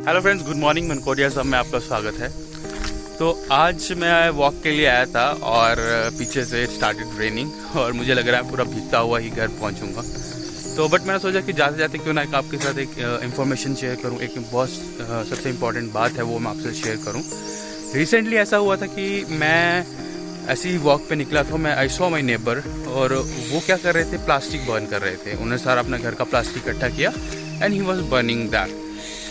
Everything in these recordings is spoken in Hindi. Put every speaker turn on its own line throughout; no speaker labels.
Hello friends, good morning. Mankoria साहब में आपका स्वागत है। तो आज मैं वॉक के लिए आया था और पीछे से स्टार्टेड रेनिंग और मुझे लग रहा है पूरा भीगता हुआ ही घर पहुंचूंगा। तो बट मैंने सोचा कि जाते जाते क्यों ना आपके साथ एक इन्फॉर्मेशन शेयर करूं, एक बहुत सबसे इम्पॉर्टेंट बात है वो मैं आपसे शेयर करूं। रिसेंटली ऐसा हुआ था कि मैं ऐसे ही वॉक पे निकला था। मैं आई सॉ माई नेबर और वो क्या कर रहे थे, प्लास्टिक बर्न कर रहे थे। उन्होंने सारा अपना घर का प्लास्टिक इकट्ठा किया and he was burning that.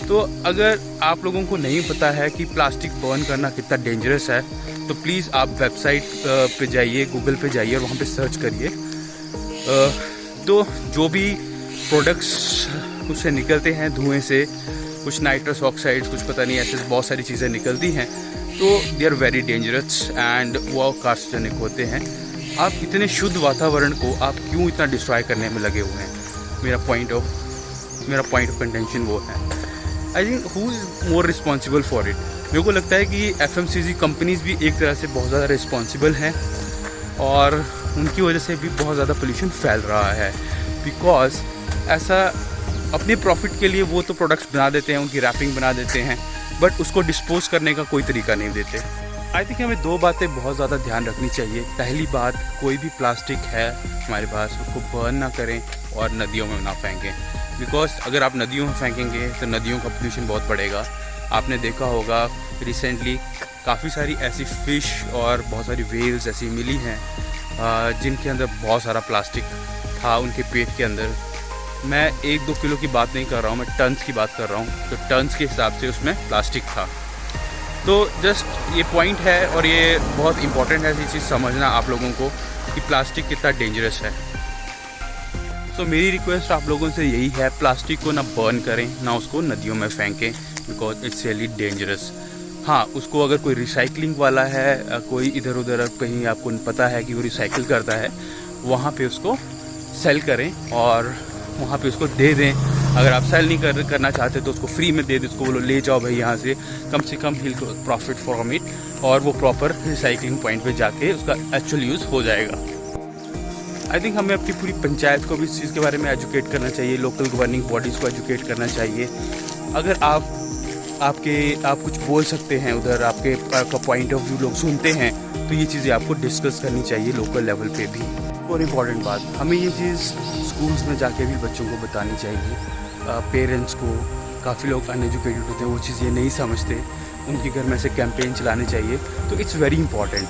तो अगर आप लोगों को नहीं पता है कि प्लास्टिक बर्न करना कितना डेंजरस है तो प्लीज़ आप वेबसाइट पे जाइए, गूगल पे जाइए और वहाँ पे सर्च करिए। तो जो भी प्रोडक्ट्स उससे निकलते हैं धुएं से, कुछ नाइट्रस ऑक्साइड्स, कुछ पता नहीं ऐसे बहुत सारी चीज़ें निकलती हैं, तो they are very dangerous and वो कार्सिनोजेनिक होते हैं। आप इतने शुद्ध वातावरण को आप क्यों इतना डिस्ट्रॉय करने में लगे हुए हैं? मेरा पॉइंट ऑफ कंटेंशन वो है। I think who is more responsible for it? मेरे को लगता है कि FMCG कंपनीज भी एक तरह से बहुत ज़्यादा रिस्पॉन्सिबल हैं और उनकी वजह से भी बहुत ज़्यादा पोल्यूशन फैल रहा है। बिकॉज ऐसा अपने प्रॉफिट के लिए वो तो प्रोडक्ट्स बना देते हैं, उनकी रैपिंग बना देते हैं, बट उसको डिस्पोज करने का कोई तरीका नहीं देते। आई थिंक हमें दो बातें बहुत ज़्यादा ध्यान रखनी चाहिए। पहली बात, कोई भी प्लास्टिक है हमारे पास उसको बर्न ना करें और नदियों में ना फेंकें। बिकॉज अगर आप नदियों में फेंकेंगे तो नदियों का पोल्यूशन बहुत बढ़ेगा। आपने देखा होगा रिसेंटली काफ़ी सारी ऐसी फ़िश और बहुत सारी वेल्स ऐसी मिली हैं जिनके अंदर बहुत सारा प्लास्टिक था उनके पेट के अंदर। मैं 1-2 किलो की बात नहीं कर रहा हूँ, मैं टन्स की बात कर रहा हूँ। तो टन्स के हिसाब से उसमें प्लास्टिक था। तो जस्ट ये पॉइंट है और ये बहुत इंपॉर्टेंट है ये चीज़ समझना आप लोगों को कि प्लास्टिक कितना डेंजरस है। तो मेरी रिक्वेस्ट आप लोगों से यही है, प्लास्टिक को ना बर्न करें ना उसको नदियों में फेंकें, बिकॉज इट्स रियली डेंजरस। हाँ, उसको अगर कोई रिसाइकलिंग वाला है, कोई इधर उधर कहीं आपको पता है कि वो रिसाइकिल करता है, वहाँ पे उसको सेल करें और वहाँ पे उसको दे दें। अगर आप सेल नहीं करना चाहते तो उसको फ्री में दे दें, उसको बोलो ले जाओ भाई यहाँ से कम हिल प्रॉफिट फ्रॉम इट और वो प्रॉपर रिसाइकलिंग पॉइंट पे जाके उसका एक्चुअल यूज़ हो जाएगा। आई थिंक हमें अपनी पूरी पंचायत को भी इस चीज़ के बारे में एजुकेट करना चाहिए, लोकल गवर्निंग बॉडीज़ को एजुकेट करना चाहिए। अगर आप कुछ बोल सकते हैं उधर, आपका पॉइंट ऑफ व्यू लोग सुनते हैं, तो ये चीज़ें आपको डिस्कस करनी चाहिए लोकल लेवल पे भी। और इम्पॉर्टेंट बात, हमें ये चीज़ स्कूल्स में जाके भी बच्चों को बतानी चाहिए। पेरेंट्स को, काफ़ी लोग अनएजुकेटेड होते हैं, वो चीज़ ये नहीं समझते, उनके घर में से कैंपेन चलाने चाहिए। तो इट्स वेरी इंपॉर्टेंट,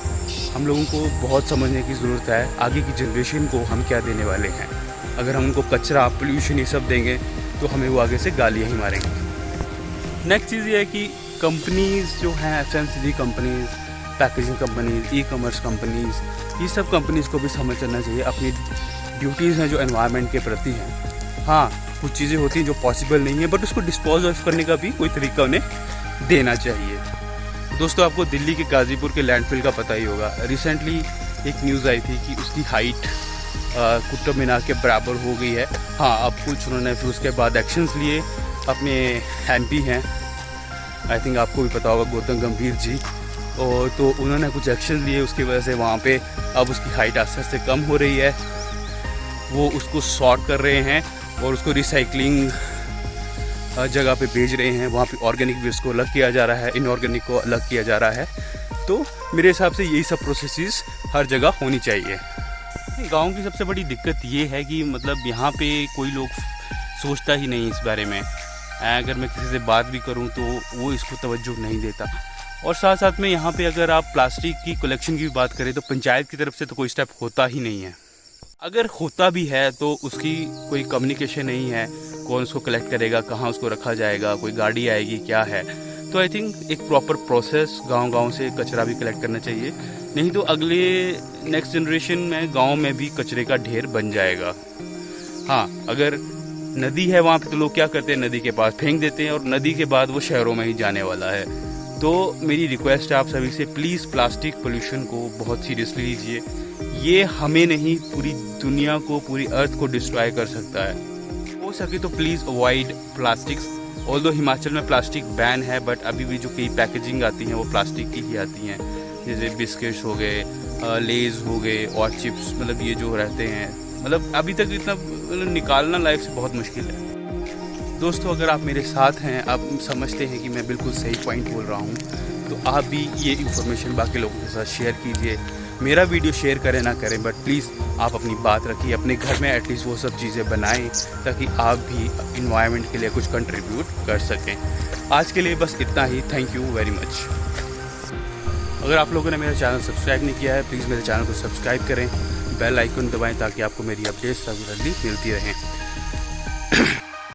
हम लोगों को बहुत समझने की ज़रूरत है आगे की जनरेशन को हम क्या देने वाले हैं। अगर हम उनको कचरा, पोल्यूशन ये सब देंगे तो हमें वो आगे से गालियाँ ही मारेंगे। नेक्स्ट चीज़ ये है कि कंपनीज़ जो हैं, FMCG companies, packaging companies, e-commerce companies, ये सब कंपनीज़ को भी समझना चाहिए अपनी ड्यूटीज़ हैं जो एनवायरनमेंट के प्रति हैं। हाँ, कुछ चीज़ें होती हैं जो पॉसिबल नहीं है, बट उसको डिस्पोज ऑफ करने का भी कोई तरीका उन्हें देना चाहिए। दोस्तों, आपको दिल्ली के गाज़ीपुर के लैंडफिल का पता ही होगा। रिसेंटली एक न्यूज़ आई थी कि उसकी हाइट कुतुब मीनार के बराबर हो गई है। हाँ, अब कुछ उन्होंने फिर उसके बाद एक्शंस लिए। अपने MP हैं, आई थिंक आपको भी पता होगा, गौतम गंभीर जी, और तो उन्होंने कुछ एक्शन लिए, उसकी वजह से वहाँ पे अब उसकी हाइट आस्ते आस्ते कम हो रही है। वो उसको सॉर्ट कर रहे हैं और उसको रिसाइकलिंग जगह पे भेज रहे हैं। वहाँ पे ऑर्गेनिक वेस्ट को अलग किया जा रहा है, इनऑर्गेनिक को अलग किया जा रहा है। तो मेरे हिसाब से यही सब प्रोसेसेस हर जगह होनी चाहिए। गांव की सबसे बड़ी दिक्कत ये है कि मतलब यहाँ पे कोई लोग सोचता ही नहीं इस बारे में। अगर मैं किसी से बात भी करूँ तो वो इसको तवज्जो नहीं देता। और साथ साथ में यहाँ पे अगर आप प्लास्टिक की कलेक्शन की भी बात करें तो पंचायत की तरफ से तो कोई स्टेप होता ही नहीं है। अगर होता भी है तो उसकी कोई कम्युनिकेशन नहीं है, कौन उसको कलेक्ट करेगा, कहाँ उसको रखा जाएगा, कोई गाड़ी आएगी, क्या है। तो आई थिंक एक प्रॉपर प्रोसेस गांव से कचरा भी कलेक्ट करना चाहिए, नहीं तो अगले नेक्स्ट जनरेशन में गांव में भी कचरे का ढेर बन जाएगा। हाँ, अगर नदी है वहाँ पे तो लोग क्या करते हैं, नदी के पास फेंक देते हैं और नदी के बाद वो शहरों में ही जाने वाला है। तो मेरी रिक्वेस्ट है आप सभी से, प्लीज़ प्लास्टिक पोल्यूशन को बहुत सीरियसली लीजिए। ये हमें नहीं, पूरी दुनिया को, पूरी अर्थ को डिस्ट्रॉय कर सकता है। हो सके तो please avoid plastics. Although Himachal में प्लास्टिक बैन है, बट अभी भी जो कई पैकेजिंग आती हैं वो प्लास्टिक की ही आती हैं, जैसे बिस्किट्स हो गए, लेज़ हो गए और चिप्स, मतलब ये जो रहते हैं, मतलब अभी तक इतना निकालना लाइफ से बहुत मुश्किल है। दोस्तों अगर आप मेरे साथ हैं, आप समझते हैं कि मैं बिल्कुल सही पॉइंट बोल रहा हूँ, तो आप भी ये इन्फॉर्मेशन बाकी लोगों के साथ शेयर कीजिए। मेरा वीडियो शेयर करें ना करें, बट प्लीज़ आप अपनी बात रखिए, अपने घर में एटलीस्ट वो सब चीज़ें बनाएं ताकि आप भी इन्वायरमेंट के लिए कुछ कंट्रीब्यूट कर सकें। आज के लिए बस इतना ही। Thank you very much. अगर आप लोगों ने मेरा चैनल सब्सक्राइब नहीं किया है, प्लीज़ मेरे चैनल को सब्सक्राइब करें, बेल आइकन दबाएं ताकि आपको मेरी अपडेट्स रेगुलरली मिलती रहें।